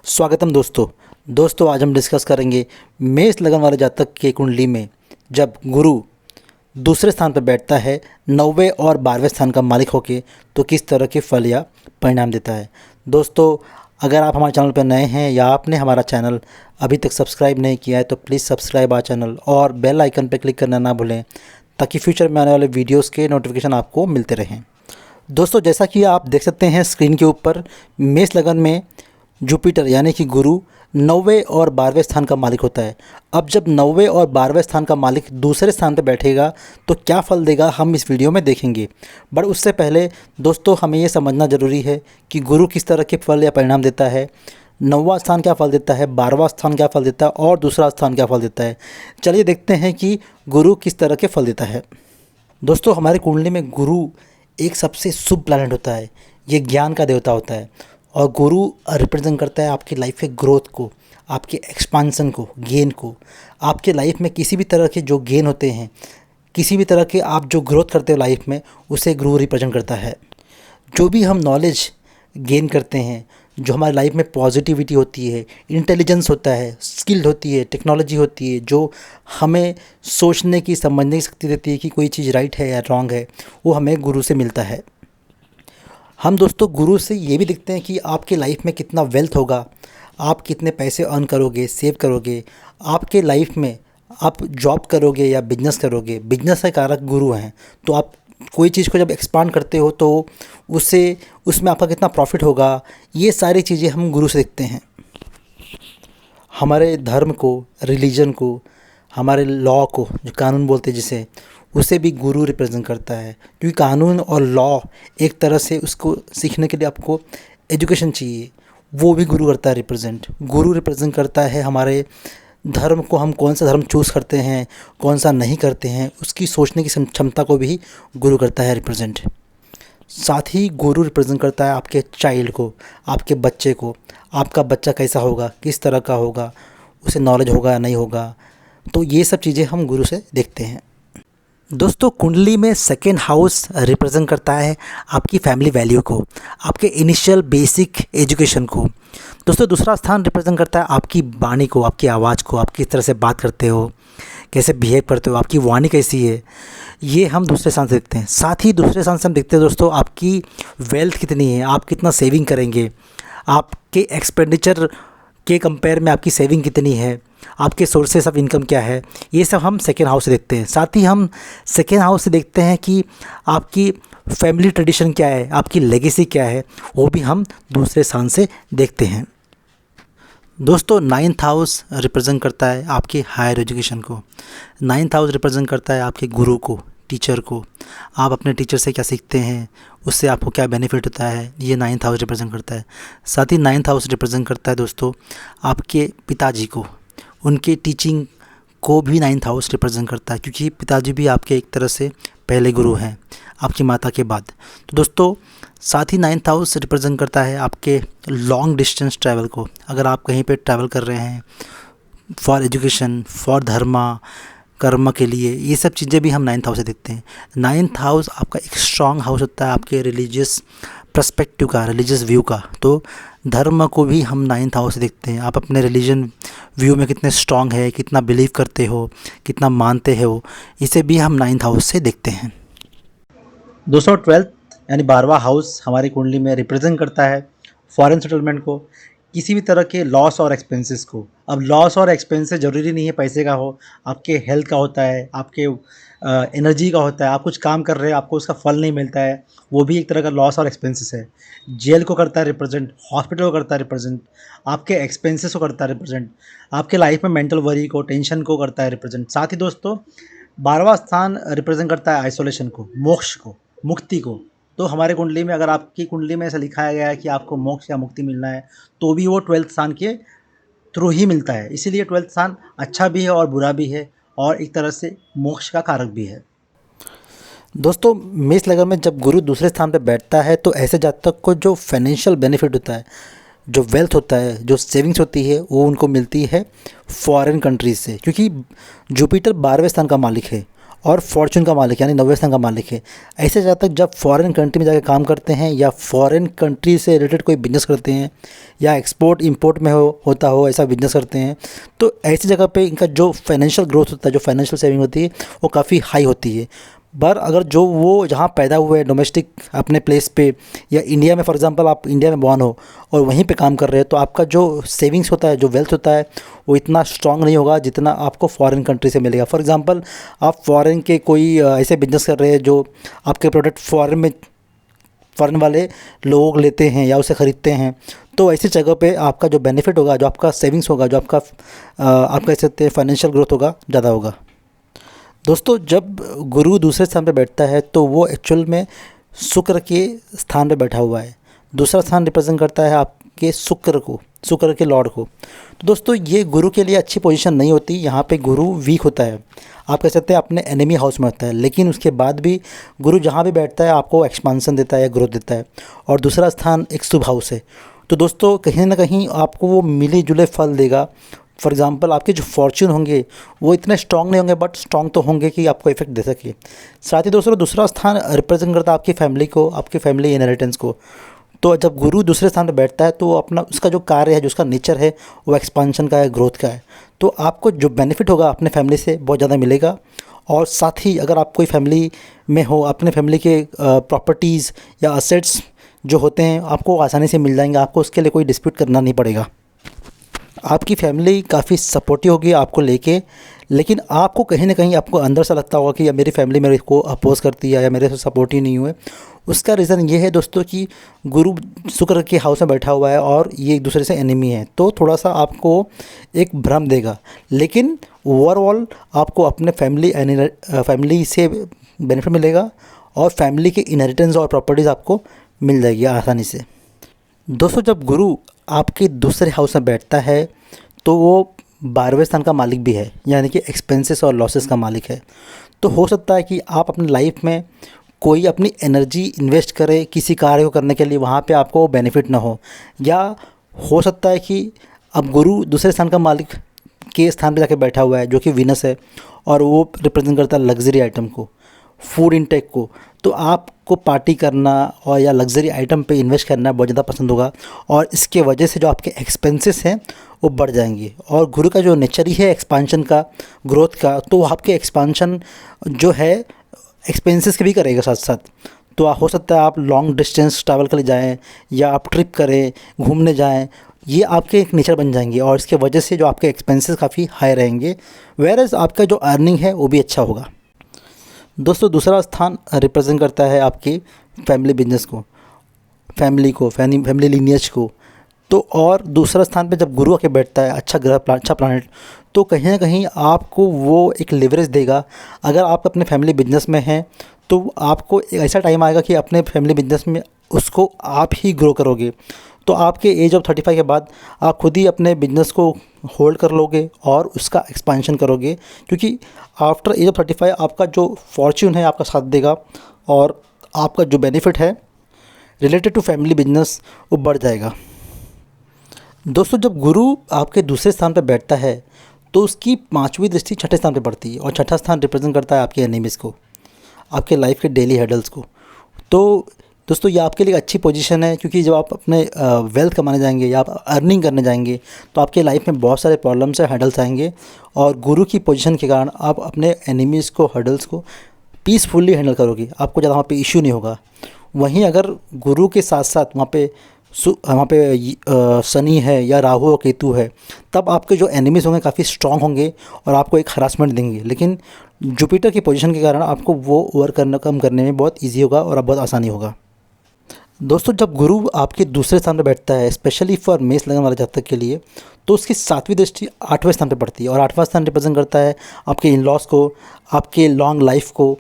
स्वागतम दोस्तों आज हम डिस्कस करेंगे मेष लगन वाले जातक के कुंडली में जब गुरु दूसरे स्थान पर बैठता है 9वें और 12वें स्थान का मालिक होके तो किस तरह के फल या परिणाम देता है। दोस्तों अगर आप हमारे चैनल पर नए हैं या आपने हमारा चैनल अभी तक सब्सक्राइब नहीं किया है तो प्लीज़ सब्सक्राइब आवर चैनल और बेल आइकन पर क्लिक करना ना भूलें ताकि फ्यूचर में आने वाले वीडियोज़ के नोटिफिकेशन आपको मिलते रहें। दोस्तों जैसा कि आप देख सकते हैं स्क्रीन के ऊपर मेष लगन में जुपिटर यानी कि गुरु 9वें और 12वें स्थान का मालिक होता है। अब जब 9वें और 12वें स्थान का मालिक दूसरे स्थान पर बैठेगा तो क्या फल देगा हम इस वीडियो में देखेंगे। बट उससे पहले दोस्तों हमें ये समझना ज़रूरी है कि गुरु किस तरह के फल या परिणाम देता है, 9वां स्थान क्या फल देता है, 12वां स्थान क्या फल देता है और दूसरा स्थान क्या फल देता है। चलिए देखते हैं कि गुरु किस तरह के फल देता है। दोस्तों हमारे कुंडली में गुरु एक सबसे शुभ प्लैनेट होता है, ये ज्ञान का देवता होता है और गुरु रिप्रेजेंट करता है आपकी लाइफ के ग्रोथ को, आपके एक्सपांसन को, गेन को। आपके लाइफ में किसी भी तरह के जो गेन होते हैं, किसी भी तरह के आप जो ग्रोथ करते हो लाइफ में, उसे गुरु रिप्रेजेंट करता है। जो भी हम नॉलेज गेन करते हैं, जो हमारी लाइफ में पॉजिटिविटी होती है, इंटेलिजेंस होता है, स्किल होती है, टेक्नोलॉजी होती है, जो हमें सोचने की समझने की शक्ति देती है कि कोई चीज़ राइट है या रॉन्ग है, वो हमें गुरु से मिलता है। हम दोस्तों गुरु से ये भी देखते हैं कि आपके लाइफ में कितना वेल्थ होगा, आप कितने पैसे अर्न करोगे, सेव करोगे, आपके लाइफ में आप जॉब करोगे या बिजनेस करोगे। बिजनेस का कारक गुरु हैं, तो आप कोई चीज़ को जब एक्सपांड करते हो तो उसमें आपका कितना प्रॉफिट होगा, ये सारी चीज़ें हम गुरु से देखते हैं। हमारे धर्म को, रिलीजन को, हमारे लॉ को, जो कानून बोलते हैं जिसे, उसे भी गुरु रिप्रेजेंट करता है। क्योंकि कानून और लॉ एक तरह से उसको सीखने के लिए आपको एजुकेशन चाहिए, वो भी गुरु करता है रिप्रेजेंट। गुरु रिप्रेजेंट करता है हमारे धर्म को, हम कौन सा धर्म चूज़ करते हैं, कौन सा नहीं करते हैं, उसकी सोचने की क्षमता को भी गुरु करता है रिप्रेजेंट। साथ ही गुरु रिप्रेजेंट करता है आपके चाइल्ड को, आपके बच्चे को। आपका बच्चा कैसा होगा, किस तरह का होगा, उसे नॉलेज होगा या नहीं होगा, तो ये सब चीज़ें हम गुरु से देखते हैं। दोस्तों कुंडली में सेकेंड हाउस रिप्रेजेंट करता है आपकी फैमिली वैल्यू को, आपके इनिशियल बेसिक एजुकेशन को। दोस्तों दूसरा स्थान रिप्रेजेंट करता है आपकी वाणी को, आपकी आवाज़ को, आप किस तरह से बात करते हो, कैसे बिहेव करते हो, आपकी वाणी कैसी है, ये हम दूसरे स्थान से देखते हैं। साथ ही दूसरे स्थान से हम देखते हैं दोस्तों आपकी वेल्थ कितनी है, आप कितना सेविंग करेंगे, आपके एक्सपेंडिचर के कंपेयर में आपकी सेविंग कितनी है, आपके सोर्सेस ऑफ इनकम क्या है, ये सब हम सेकेंड हाउस से देखते हैं। साथ ही हम सेकेंड हाउस से देखते हैं कि आपकी फैमिली ट्रेडिशन क्या है, आपकी लेगेसी क्या है, वो भी हम दूसरे स्थान से देखते हैं। दोस्तों 9th हाउस रिप्रेजेंट करता है आपके हायर एजुकेशन को, 9th हाउस रिप्रेजेंट करता है आपके गुरु को, टीचर को। आप अपने टीचर से क्या सीखते हैं, उससे आपको क्या बेनिफिट होता है, ये 9th हाउस रिप्रेजेंट करता है। साथ ही 9th हाउस रिप्रेजेंट करता है दोस्तों आपके पिताजी को, उनके टीचिंग को भी 9th हाउस रिप्रेजेंट करता है, क्योंकि पिताजी भी आपके एक तरह से पहले गुरु हैं आपकी माता के बाद। तो दोस्तों साथ ही 9th हाउस रिप्रेजेंट करता है आपके लॉन्ग डिस्टेंस ट्रैवल को। अगर आप कहीं पे ट्रैवल कर रहे हैं फॉर एजुकेशन, फॉर धर्मा, कर्म के लिए, ये सब चीज़ें भी हम 9th हाउस से देखते हैं। 9th हाउस आपका एक स्ट्रॉन्ग हाउस होता है आपके रिलीजियस पर्सपेक्टिव का, रिलीजियस व्यू का। तो धर्म को भी हम 9th हाउस से देखते हैं। आप अपने रिलीजन व्यू में कितने स्ट्रॉन्ग है, कितना बिलीव करते हो, कितना मानते हो, इसे भी हम 9th हाउस से देखते हैं। दोस्तों 12th यानी 12वां हाउस हमारी कुंडली में रिप्रेजेंट करता है फॉरेन सेटलमेंट को, किसी भी तरह के लॉस और एक्सपेंसेस को। अब लॉस और एक्सपेंसेस ज़रूरी नहीं है पैसे का हो, आपके हेल्थ का होता है, आपके एनर्जी का होता है। आप कुछ काम कर रहे हैं, आपको उसका फल नहीं मिलता है, वो भी एक तरह का लॉस और एक्सपेंसेस है। जेल को करता है रिप्रेजेंट, हॉस्पिटल को करता है रिप्रेजेंट, आपके एक्सपेंसेस को करता है रिप्रेजेंट, आपके लाइफ में मेंटल वरी को, टेंशन को करता है रिप्रेजेंट। साथ ही दोस्तों 12वां स्थान रिप्रेजेंट करता है आइसोलेशन को, मोक्ष को, मुक्ति को। तो हमारे कुंडली में अगर आपकी कुंडली में ऐसा लिखाया गया है कि आपको मोक्ष या मुक्ति मिलना है तो भी वो 12th स्थान के थ्रू ही मिलता है। इसीलिए 12th स्थान अच्छा भी है और बुरा भी है और एक तरह से मोक्ष का कारक भी है। दोस्तों मेष लगन में जब गुरु दूसरे स्थान पर बैठता है तो ऐसे जातक को जो फाइनेंशियल बेनिफिट होता है, जो वेल्थ होता है, जो सेविंग्स होती है, वो उनको मिलती है फॉरेन कंट्रीज से, क्योंकि जुपिटर 12वें स्थान का मालिक है और फॉर्चून का मालिक यानी 90 स्थान का मालिक है। ऐसे जातक जब फॉरेन कंट्री में जाकर काम करते हैं या फॉरेन कंट्री से रिलेटेड कोई बिजनेस करते हैं या एक्सपोर्ट इंपोर्ट में होता हो ऐसा बिजनेस करते हैं, तो ऐसी जगह पे इनका जो फाइनेंशियल ग्रोथ होता है, जो फाइनेंशियल सेविंग होती है, वो काफ़ी हाई होती है। पर अगर जो वो जहाँ पैदा हुए डोमेस्टिक अपने प्लेस पे या इंडिया में, फॉर एग्जांपल आप इंडिया में बॉर्न हो और वहीं पे काम कर रहे हो, तो आपका जो सेविंग्स होता है, जो वेल्थ होता है, वो इतना स्ट्रांग नहीं होगा जितना आपको फॉरेन कंट्री से मिलेगा। फॉर एग्जांपल आप फॉरेन के कोई ऐसे बिजनेस कर रहे हैं जो आपके प्रोडक्ट फ़ॉरेन वाले लोग लेते हैं या उसे ख़रीदते हैं, तो ऐसी जगह पे आपका जो बेनिफिट होगा, जो आपका सेविंग्स होगा, जो आपका आप कह सकते हैं फाइनेंशियल ग्रोथ होगा, ज़्यादा होगा। दोस्तों, जब गुरु दूसरे स्थान पे बैठता है तो वो एक्चुअल में शुक्र के स्थान पे बैठा हुआ है। दूसरा स्थान रिप्रेजेंट करता है आपके शुक्र के लॉर्ड को। तो दोस्तों, ये गुरु के लिए अच्छी पोजीशन नहीं होती। यहाँ पे गुरु वीक होता है, आप कह सकते हैं अपने एनिमी हाउस में होता है, लेकिन उसके बाद भी गुरु जहाँ भी बैठता है आपको एक्सपांसन देता है या ग्रोथ देता है। और दूसरा स्थान एक शुभ हाउस है, तो दोस्तों कहीं ना कहीं आपको वो मिले जुले फल देगा। फॉर एग्ज़ाम्पल आपके जो फॉर्च्यून होंगे वो इतने स्ट्रॉन्ग नहीं होंगे, बट स्ट्रॉन्ग तो होंगे कि आपको इफेक्ट दे सके। साथ ही दोस्तों, दूसरा स्थान रिप्रेजेंट करता है आपकी फैमिली को, आपकी फैमिली इनहेरिटेंस को। तो जब गुरु दूसरे स्थान पर बैठता है तो अपना उसका जो कार्य है, जो उसका नेचर है, वो एक्सपांशन का है, ग्रोथ का है। तो आपको जो बेनिफिट होगा अपने फैमिली से बहुत ज़्यादा मिलेगा। और साथ ही अगर आप कोई फैमिली में हो, अपने फैमिली के प्रॉपर्टीज़ या असेट्स जो होते हैं आपको आसानी से मिल जाएंगे, आपको उसके लिए कोई डिस्प्यूट करना नहीं पड़ेगा। आपकी फैमिली काफ़ी सपोर्टिव होगी आपको लेके, लेकिन आपको कहीं ना कहीं आपको अंदर से लगता होगा कि मेरी फैमिली मेरे को अपोज़ करती है या मेरे से सपोर्ट ही नहीं हुए। उसका रीज़न ये है दोस्तों कि गुरु शुक्र के हाउस में बैठा हुआ है और ये एक दूसरे से एनिमी है, तो थोड़ा सा आपको एक भ्रम देगा। लेकिन ओवरऑल आपको अपने फैमिली से बेनिफिट मिलेगा और फैमिली के इनहेरिटेंस और प्रॉपर्टीज़ आपको मिल जाएगी आसानी से। दोस्तों, जब गुरु आपके दूसरे हाउस में बैठता है तो वो 12वें स्थान का मालिक भी है, यानी कि एक्सपेंसेस और लॉसेस का मालिक है। तो हो सकता है कि आप अपनी लाइफ में कोई अपनी एनर्जी इन्वेस्ट करें किसी कार्य को करने के लिए, वहाँ पे आपको बेनिफिट ना हो। या हो सकता है कि अब गुरु दूसरे स्थान का मालिक के स्थान पर जाके बैठा हुआ है जो कि वीनस है, और वो रिप्रेजेंट करता है लग्जरी आइटम को, फूड इनटेक को। तो आपको पार्टी करना और या लग्जरी आइटम पे इन्वेस्ट करना बहुत ज़्यादा पसंद होगा, और इसके वजह से जो आपके एक्सपेंसेस हैं वो बढ़ जाएंगे। और गुरु का जो नेचर ही है एक्सपांशन का, ग्रोथ का, तो आपके एक्सपांशन जो है एक्सपेंसेस के भी करेगा साथ साथ। तो हो सकता है आप लॉन्ग डिस्टेंस ट्रैवल के लिए जाएँ या आप ट्रिप करें, घूमने जाएँ, ये आपके एक नेचर बन जाएंगे, और इसके वजह से जो आपके एक्सपेंसेस काफ़ी हाई रहेंगे, वेयरएज़ आपका जो अर्निंग है वो भी अच्छा होगा। दोस्तों, दूसरा स्थान रिप्रेजेंट करता है आपकी फैमिली बिजनेस को, फैमिली लीनियज को। तो और दूसरा स्थान पे जब गुरु आके बैठता है, अच्छा ग्रह, अच्छा प्लैनेट, तो कहीं ना कहीं आपको वो एक लिवरेज देगा। अगर आप अपने फैमिली बिजनेस में हैं तो आपको एक ऐसा टाइम आएगा कि अपने फैमिली बिजनेस में उसको आप ही ग्रो करोगे। तो आपके एज ऑफ 35 के बाद आप खुद ही अपने बिजनेस को होल्ड कर लोगे और उसका एक्सपेंशन करोगे, क्योंकि आफ्टर एज ऑफ 35 आपका जो फॉर्च्यून है आपका साथ देगा और आपका जो बेनिफिट है रिलेटेड टू फैमिली बिजनेस वो बढ़ जाएगा। दोस्तों, जब गुरु आपके दूसरे स्थान पर बैठता है तो उसकी 5वीं दृष्टि छठे स्थान पर पड़ती है, और छठा स्थान रिप्रेजेंट करता है आपके एनिमीज़ को, आपके लाइफ के डेली हैडल्स को। तो दोस्तों, ये आपके लिए अच्छी पोजीशन है, क्योंकि जब आप अपने वेल्थ कमाने जाएंगे या आप अर्निंग करने जाएंगे तो आपके लाइफ में बहुत सारे प्रॉब्लम्स या हैडल्स आएंगे, और गुरु की पोजीशन के कारण आप अपने एनिमीज़ को, हर्डल्स को पीसफुली हैंडल करोगे, आपको ज़्यादा वहाँ पे इश्यू नहीं होगा। वहीं अगर गुरु के साथ साथ वहाँ पे शनि है या राहु और केतु है, तब आपके जो एनिमीज़ होंगे काफ़ी स्ट्रांग होंगे और आपको एक हरासमेंट देंगे। लेकिन जुपिटर की पोजीशन के कारण आपको वो कम करने में बहुत ईजी होगा और बहुत आसानी होगा। दोस्तों, जब गुरु आपके दूसरे स्थान पर बैठता है, स्पेशली फॉर मेष लगन वाले जातक के लिए, तो उसकी 7वीं दृष्टि 8वें स्थान पर पड़ती है, और 8वां स्थान रिप्रेजेंट करता है आपके इन-लॉज़ को, आपके लॉन्ग लाइफ को,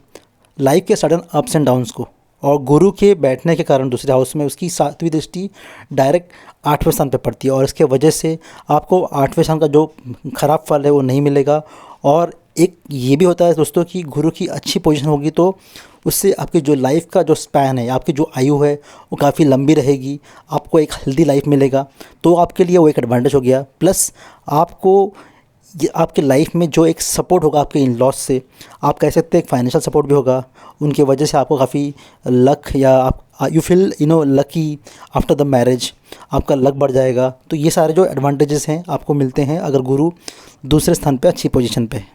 लाइफ के सडन अप्स एंड डाउन्स को। और गुरु के बैठने के कारण दूसरे हाउस में उसकी 7वीं दृष्टि डायरेक्ट 8वें स्थान पर पड़ती है, और इसके वजह से आपको 8वें स्थान का जो खराब फल है वो नहीं मिलेगा। और एक ये भी होता है दोस्तों कि गुरु की अच्छी पोजीशन होगी तो उससे आपकी जो लाइफ का जो स्पैन है, आपकी जो आयु है वो काफ़ी लंबी रहेगी, आपको एक हेल्दी लाइफ मिलेगा। तो आपके लिए वो एक एडवांटेज हो गया। प्लस आपको ये आपके लाइफ में जो एक सपोर्ट होगा आपके इन लॉस से, आप कह सकते हैं एक फाइनेंशियल सपोर्ट भी होगा, उनकी वजह से आपको काफ़ी लक या आप you feel lucky after the marriage, आपका लक बढ़ जाएगा। तो ये सारे जो एडवांटेजेस हैं आपको मिलते हैं अगर गुरु दूसरे स्थान पे अच्छी पोजीशन पे है।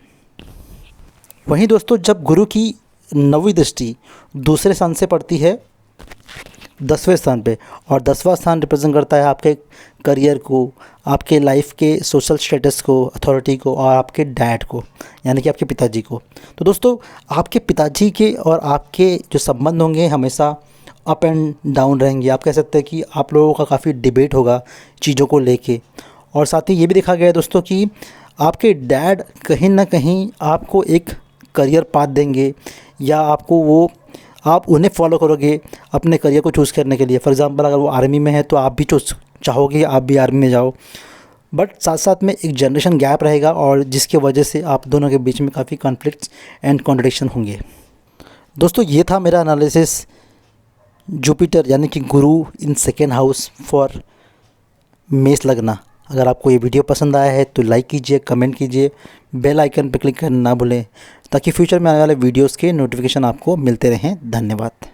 वहीं दोस्तों जब गुरु की 9वीं दृष्टि दूसरे स्थान से पड़ती है 10वें स्थान पे, और 10वां स्थान रिप्रेजेंट करता है आपके करियर को, आपके लाइफ के सोशल स्टेटस को, अथॉरिटी को और आपके डैड को, यानी कि आपके पिताजी को। तो दोस्तों आपके पिताजी के और आपके जो संबंध होंगे हमेशा अप एंड डाउन रहेंगे। आप कह सकते हैं कि आप लोगों का काफ़ी डिबेट होगा चीज़ों को लेके। और साथ ही ये भी देखा गया है दोस्तों कि आपके डैड कहीं ना कहीं आपको एक करियर पाथ देंगे, या आपको वो आप उन्हें फॉलो करोगे अपने करियर को चूज़ करने के लिए। फॉर एग्ज़ाम्पल अगर वो आर्मी में है तो आप भी चाहोगे आप भी आर्मी में जाओ, बट साथ साथ में एक जनरेशन गैप रहेगा और जिसकी वजह से आप दोनों के बीच में काफ़ी कॉन्फ्लिक्ट्स एंड कॉन्ट्रडिक्शन होंगे। दोस्तों ये था मेरा एनालिसिस जुपिटर यानी कि गुरु इन सेकेंड हाउस फॉर मेष लग्न। अगर आपको ये वीडियो पसंद आया है तो लाइक कीजिए, कमेंट कीजिए, बेल आइकन पर क्लिक करना ना भूलें ताकि फ्यूचर में आने वाले वीडियोस के नोटिफिकेशन आपको मिलते रहें। धन्यवाद।